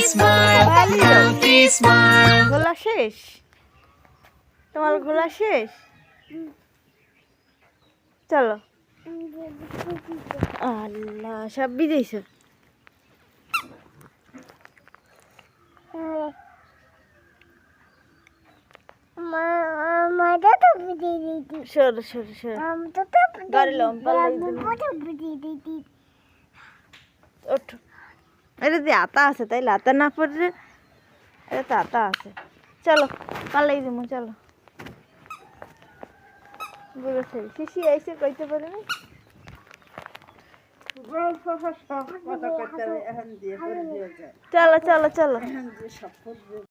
smile, Hello. healthy smile. ঘোলা শেষ তোমার ঘোলা শেষ চলো আল্লাহ সব ভিজেইছো সরো সরো সরো গাড়ি লম পাল্লাই ওঠো এটা যে আতা আছে তাই আতা না পড়লে এটা তো আতা আছে চলো পাল্লাই দিব চলো বলেছে শিশি আইসে কইতে পারে না চলো চলো চলো